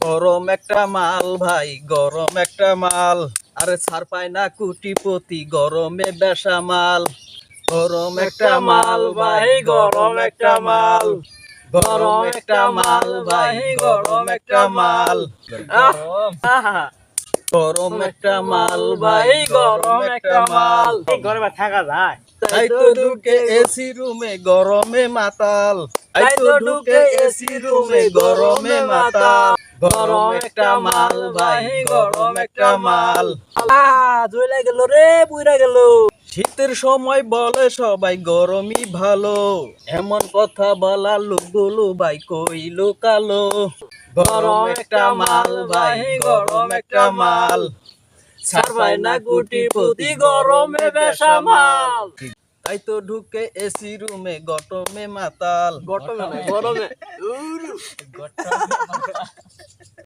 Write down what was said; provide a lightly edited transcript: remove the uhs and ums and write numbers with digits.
গরম একটা মাল ভাই, গরম একটা মাল। আরে ছাড় পায় না কোটিপতি, গরমে বেসামাল। গরম একটা মাল ভাই, গরম একটা মাল। গরম একটা মাল ভাই, গরম একটা মাল। গরম একটা মাল ভাই, গরম একটা মাল। গরমে থাকা যায়। তাই তো ঢুকে এসি রুমে গরমে মাতাল। তাই তো ঢুকে এসি রুমে গরমে মাতাল। গরম একটা মাল ভাই, গরম একটা মাল। জ্বলে গেল রে, পুইরা গেল। শীতের সময় বলে সবাই গরমই ভালো, এমন কথা বলা লোকগুলো ভাই কই লুকালো। গরম একটা মাল ভাই, গরম একটা মাল। ছাড় পায় না কোটিপতি, গরমে বেসামাল। তাই তো ঢুকে এসি রুমে গরমে মাতাল। গরমে।